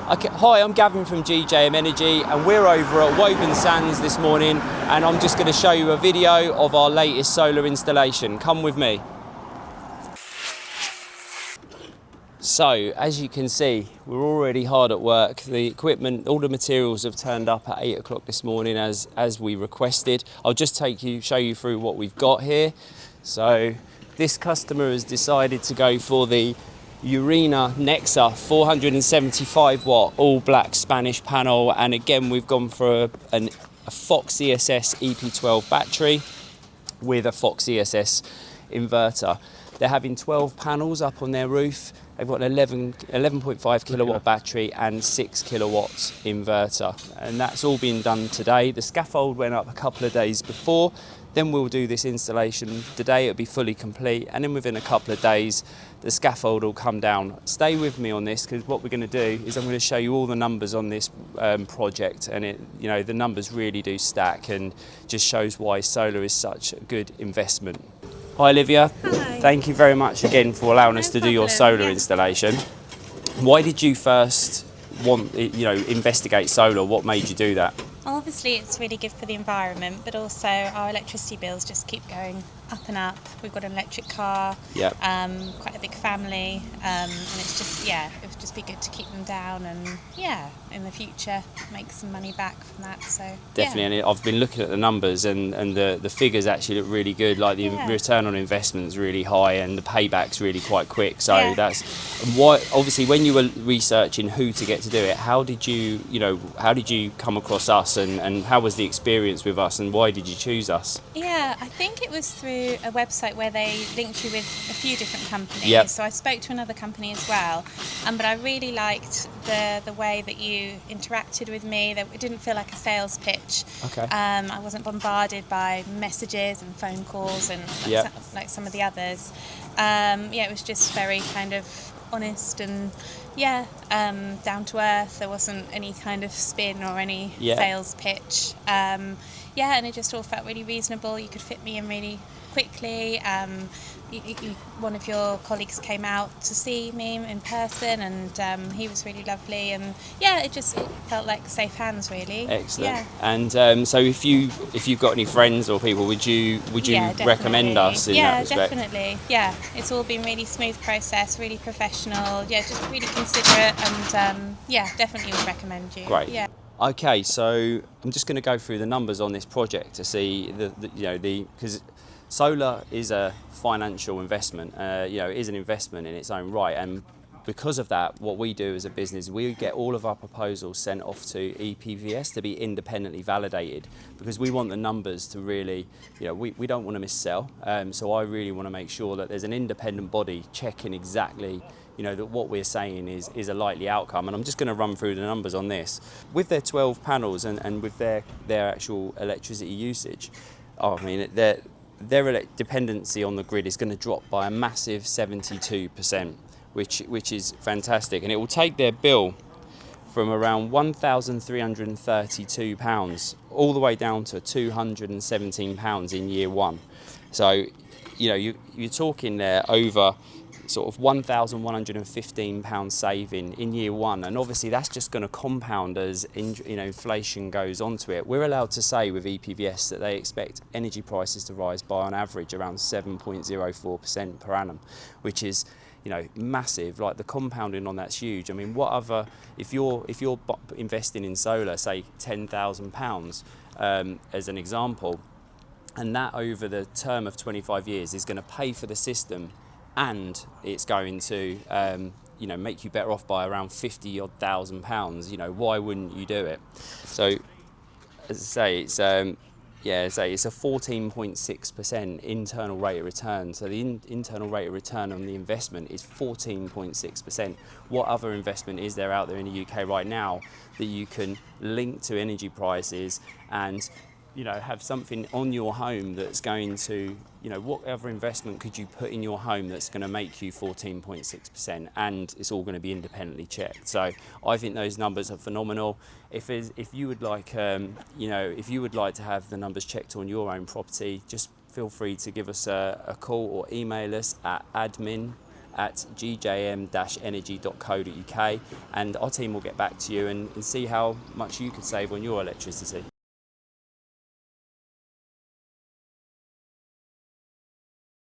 Okay, hi, I'm Gavin from GJM Energy and we're over at Woburn Sands this morning and I'm just going to show you a video of our latest solar installation. Come with me. So, as you can see, we're already hard at work. The equipment, all the materials have turned up at 8 o'clock this morning as we requested. I'll just show you through what we've got here. So, this customer has decided to go for the Urena Nexa 475 watt all black Spanish panel, and again we've gone for a Fox ESS EP12 battery with a Fox ESS inverter. They're having 12 panels up on their roof. They've got an 11.5 kilowatt battery and 6 kilowatts inverter, and that's all been done today. The scaffold went up a couple of days before. Then we'll do this installation today. It'll be fully complete, and then within a couple of days the scaffold will come down. Stay with me on this, because what we're going to do is I'm going to show you all the numbers on this project, and the numbers really do stack and just shows why solar is such a good investment. Hi Olivia. Hi. Thank you very much again for allowing us to do your solar installation. Why did you first investigate solar? What made you do that? Obviously it's really good for the environment, but also our electricity bills just keep going up and up. We've got an electric car, quite a big family, and it's just, it would just be good to keep them down and in the future make some money back from that. So definitely, and I've been looking at the numbers and the figures actually look really good. Like the return on investment is really high and the payback's really quite quick. So that's why, obviously, when you were researching who to get to do it, how did you come across us, and how was the experience with us, and why did you choose us? Yeah, I think it was through a website where they linked you with a few different companies. Yep. So I spoke to another company as well, but I really liked the way that you interacted with me. That it didn't feel like a sales pitch. Okay. I wasn't bombarded by messages and phone calls and like some of the others. It was just very kind of honest and down to earth. There wasn't any kind of spin or any sales pitch. And it just all felt really reasonable. You could fit me in really quickly. One of your colleagues came out to see me in person, and he was really lovely. And it felt like safe hands, really. Excellent. Yeah. And so if you've got any friends or people, would you recommend us in that respect? Yeah, definitely. Yeah, it's all been really smooth process, really professional. Yeah, just really considerate, and definitely would recommend you. Great. Yeah. Okay, so I'm just going to go through the numbers on this project to see because solar is a financial investment. It is an investment in its own right, and because of that, what we do as a business, we get all of our proposals sent off to EPVS to be independently validated, because we want the numbers to really, we don't want to missell. So I really want to make sure that there's an independent body checking exactly that what we're saying is a likely outcome. And I'm just going to run through the numbers on this. With their 12 panels and with their actual electricity usage, their dependency on the grid is going to drop by a massive 72%, which is fantastic. And it will take their bill from around £1,332 all the way down to £217 in year one. So, you're talking there over sort of £1,115 saving in year one, and obviously that's just going to compound as inflation goes onto it. We're allowed to say with EPVS that they expect energy prices to rise by on average around 7.04% per annum, which is massive. Like the compounding on that's huge. I mean, what other, if you're investing in solar, say £10,000 as an example, and that over the term of 25 years is going to pay for the system, and it's going to make you better off by around £50,000. Why wouldn't you do it? So, as I say, it's a 14.6% internal rate of return. So the internal rate of return on the investment is 14.6%. What other investment is there out there in the UK right now that you can link to energy prices and have something on your home that's going to, what other investment could you put in your home that's going to make you 14.6%, and it's all going to be independently checked. So I think those numbers are phenomenal. If you would like, if you would like to have the numbers checked on your own property, just feel free to give us a call or email us at admin at gjm-energy.co.uk, and our team will get back to you and see how much you could save on your electricity.